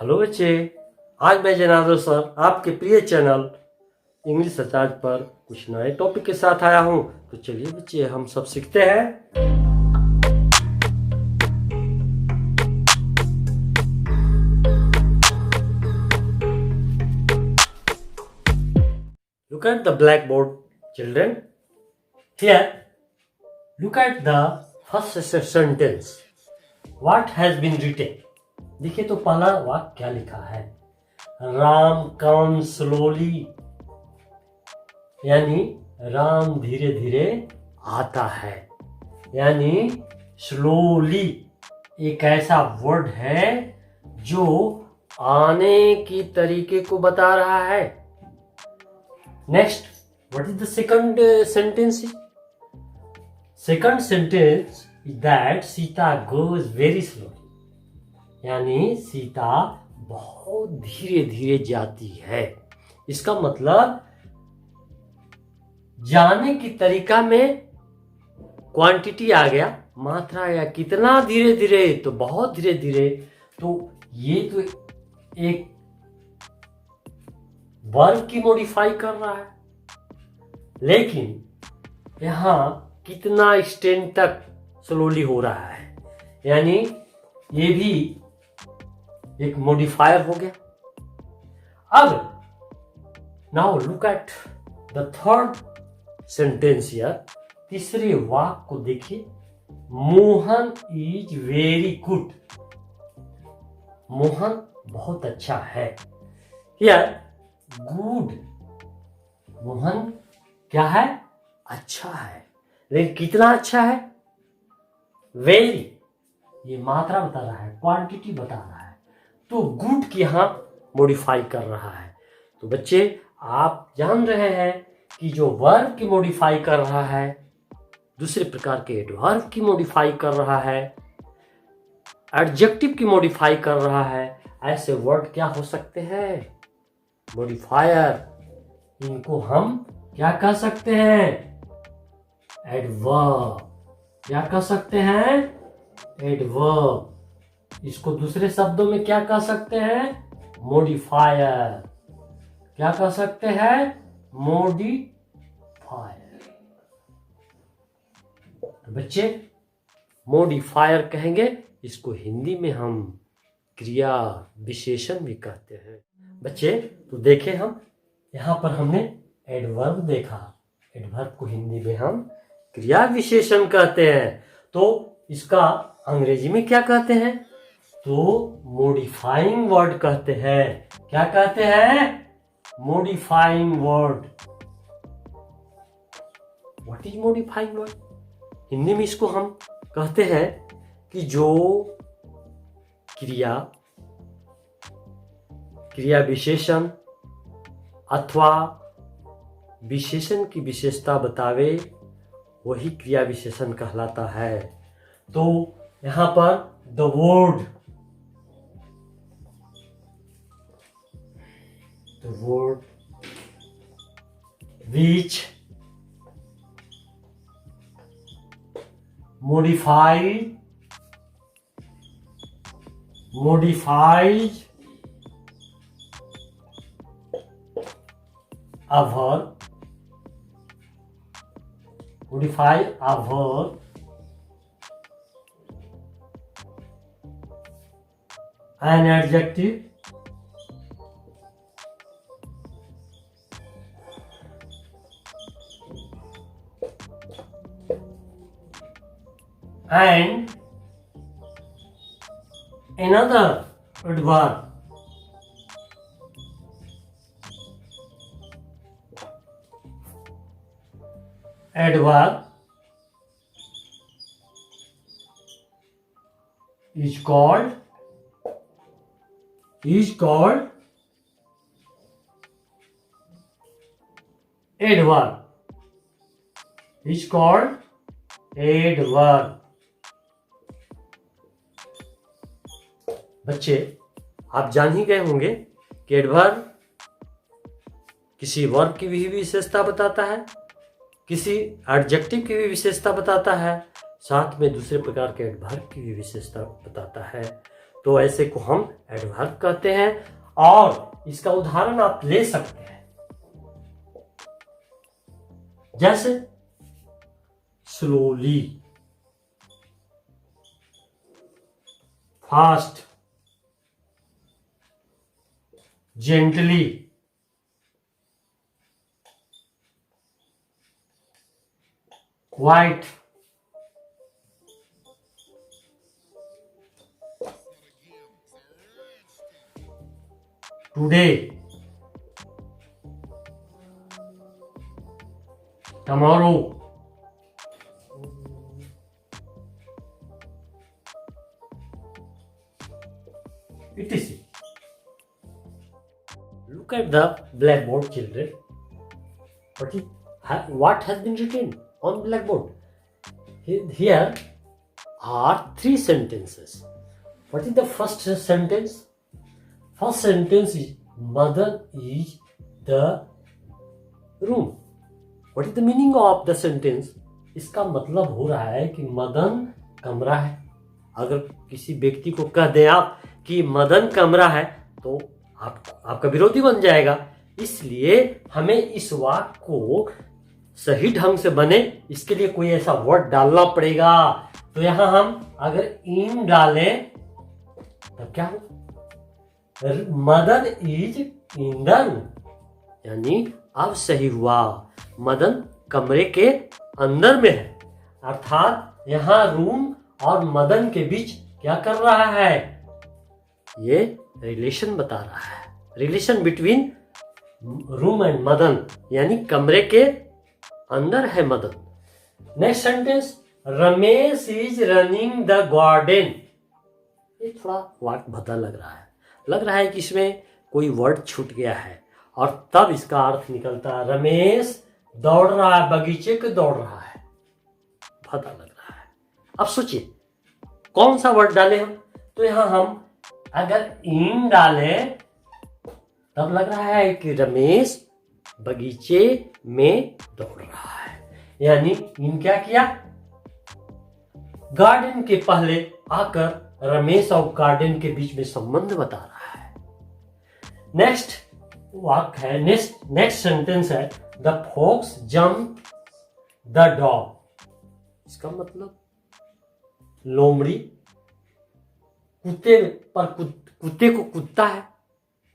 Hello बच्चे, आज मैं जनार्दन सर आपके प्रिय चैनल इंग्लिश रिचार्ज पर कुछ नए टॉपिक के साथ आया हूँ। तो चलिए बच्चे, हम सब सीखते हैं। Look at the blackboard, children. Here, look at the first sentence. What has been written? देखिए तो पहला वाक्य क्या लिखा है। राम कम स्लोली, यानी राम धीरे धीरे आता है, यानी स्लोली एक ऐसा वर्ड है जो आने की तरीके को बता रहा है। Next, what is the second sentence? Second sentence is that Sita goes very slowly, यानी सीता बहुत धीरे धीरे जाती है। इसका मतलब जाने की तरीका में क्वांटिटी आ गया, मात्रा या कितना धीरे धीरे, तो बहुत धीरे धीरे। तो ये तो एक वर्ब की मॉडिफाई कर रहा है, लेकिन यहां कितना एक्सटेंड तक स्लोली हो रहा है, यानी ये भी एक मॉडिफायर हो गया। अब now look at the third sentence here. तीसरे वाक्य को देखिए। Mohan is very good, Mohan बहुत अच्छा है। हियर गुड, मोहन क्या है? अच्छा है, लेकिन कितना अच्छा है? वेरी, ये मात्रा बता रहा है, क्वांटिटी बता रहा है। तो गुड की यहां मॉडिफाई कर रहा है। तो बच्चे, आप जान रहे हैं कि जो वर्ब की मॉडिफाई कर रहा है, दूसरे प्रकार के एडवर्ब की मॉडिफाई कर रहा है, एडजेक्टिव की मॉडिफाई कर रहा है, ऐसे वर्ड क्या हो सकते हैं? मॉडिफायर। इनको हम क्या कह सकते हैं? एडवर्ब। क्या कह सकते हैं? एडवर्ब। इसको दूसरे शब्दों में क्या कह सकते हैं? मॉडिफायर। क्या कह सकते हैं? मॉडिफायर। तो बच्चे, मॉडिफायर कहेंगे, इसको हिंदी में हम क्रिया विशेषण भी कहते हैं। बच्चे, तो देखें, हम यहां पर हमने एडवर्ब देखा। एडवर्ब को हिंदी में हम क्रिया विशेषण कहते हैं। तो इसका अंग्रेजी में क्या कहते हैं? तो मॉडिफाइंग वर्ड कहते हैं। क्या कहते हैं? Modifying word. What is modifying word? Hindi में इसको हम कहते हैं कि जो क्रिया विशेषण अथवा विशेषण की विशेषता बतावे, वही क्रिया विशेषण कहलाता है। तो यहां पर the word which modifies a verb, an adjective, and another adverb. Adverb is called adverb. Is called adverb. बच्चे, आप जान ही गए होंगे कि एडवर्ब किसी वर्ब की भी विशेषता बताता है, किसी एडजेक्टिव की भी विशेषता बताता है, साथ में दूसरे प्रकार के एडवर्ब की भी विशेषता बताता है। तो ऐसे को हम एडवर्ब कहते हैं। और इसका उदाहरण आप ले सकते हैं, जैसे slowly, fast, gently, quite, today, tomorrow, etc. Look at the blackboard, children. What has been written on blackboard? Here are three sentences. What is the first sentence? First sentence is mother is the room. What is the meaning of the sentence? इसका मतलब हो रहा है कि मदन कमरा है। अगर किसी व्यक्ति को कह दें आप कि मदन कमरा है तो आपका विरोधी बन जाएगा। इसलिए हमें इस वाक्य को सही ढंग से बने, इसके लिए कोई ऐसा वर्ड डालना पड़ेगा। तो यहां हम अगर इन डालें तब क्या हो? Madan is in the room, यानी अब सही हुआ, मदन कमरे के अंदर में है। अर्थात यहां रूम और मदन के बीच क्या कर रहा है? ये रिलेशन बता रहा है, relation between room and Madan, यानी कमरे के अंदर है Madan. Next sentence, Ramesh is running the garden. ये थोड़ा वाक्य भद्दा लग रहा है कि इसमें कोई वर्ड छूट गया है, और तब इसका अर्थ निकलता है रमेश दौड़ रहा है, बगीचे के दौड़ रहा है। भद्दा लग रहा है। अब सोचिए कौन सा वर्ड डालें हम? तो यहां हम अगर इन डालें तब लग रहा है कि रमेश बगीचे में दौड़ रहा है, यानी इन क्या किया? गार्डन के पहले आकर रमेश और गार्डन के बीच में संबंध बता रहा है। नेक्स्ट वाक्य है, नेक्स्ट सेंटेंस है, the fox jump the dog. इसका मतलब लोमड़ी कुत्ते पर कुत्ते को कूदता है।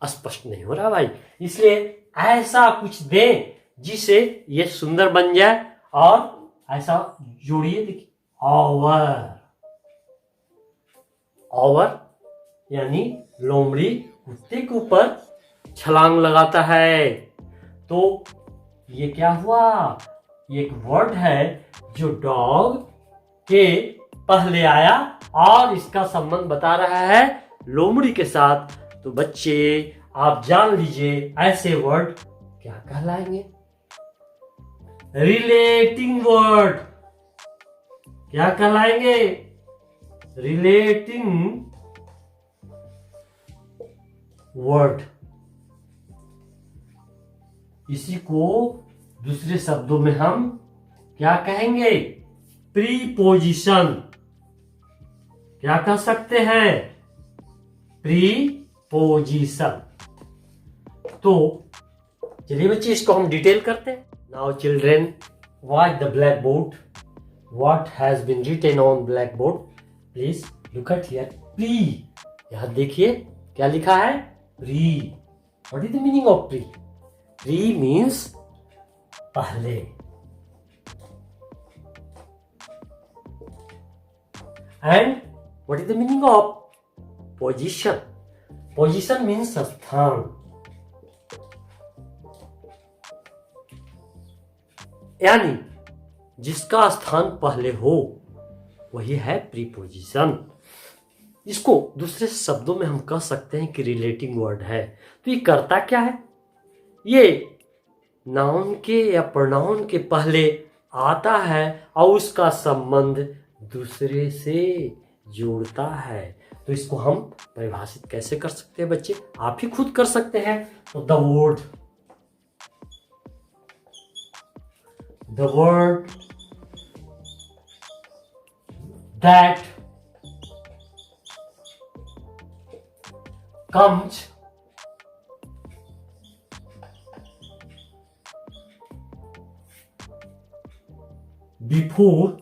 स्पष्ट नहीं हो रहा भाई, इसलिए ऐसा कुछ दें जिसे ये सुंदर बन जाए, और ऐसा जोड़िए, देखिए ओवर यानी लोमड़ी कुत्ते के ऊपर छलांग लगाता है। तो ये क्या हुआ? ये एक वर्ड है जो डॉग के पहले आया और इसका संबंध बता रहा है लोमड़ी के साथ। तो बच्चे आप जान लीजिए ऐसे वर्ड क्या कहलाएंगे? Relating word. क्या कहलाएंगे? Relating word. इसी को दूसरे शब्दों में हम क्या कहेंगे? प्रीपोजिशन। क्या कह सकते हैं? प्रीपोजिशन। तो चलिए बच्चे इसको हम डिटेल करते हैं। Now children, watch the black board. What has been written on black board? Please look at here. Pre, यहां देखिए क्या लिखा है? Pre. What is the meaning of pre? Pre means पहले। And what is the meaning of position? Position means स्थान। यानी जिसका स्थान पहले हो वही है प्रीपोजिशन। इसको दूसरे शब्दों में हम कह सकते हैं कि रिलेटिंग वर्ड है। तो ये करता क्या है? ये नाउन के या प्रोनाउन के पहले आता है और उसका संबंध दूसरे से जोड़ता है। तो इसको हम परिभाषित कैसे कर सकते हैं बच्चे? आप ही खुद कर सकते हैं। तो the word that comes before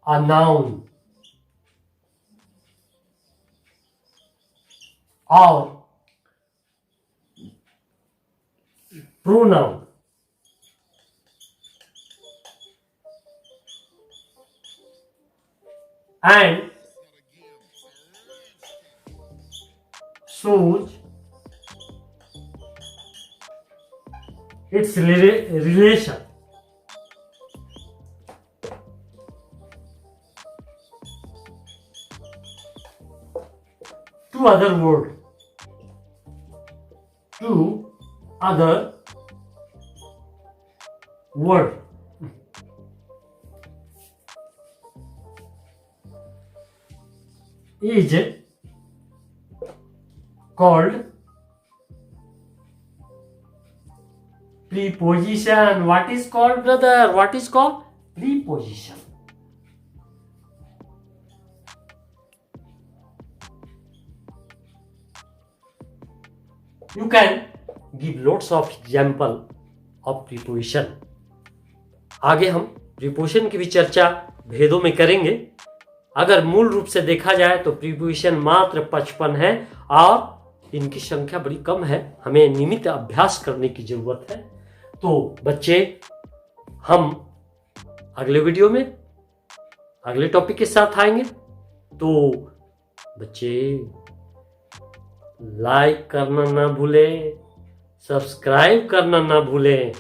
a noun or pronoun. And shows its relation to other word, to other word. Is called preposition. What is called, brother? What is called? Preposition. You can give lots of example of preposition. आगे हम preposition की भी चर्चा भेदों में करेंगे। अगर मूल रूप से देखा जाए तो प्रीपोजिशन मात्र 55 है और इनकी संख्या बड़ी कम है, हमें नियमित अभ्यास करने की जरूरत है। तो बच्चे, हम अगले वीडियो में अगले टॉपिक के साथ आएंगे। तो बच्चे, लाइक करना ना भूलें, सब्सक्राइब करना ना भूलें।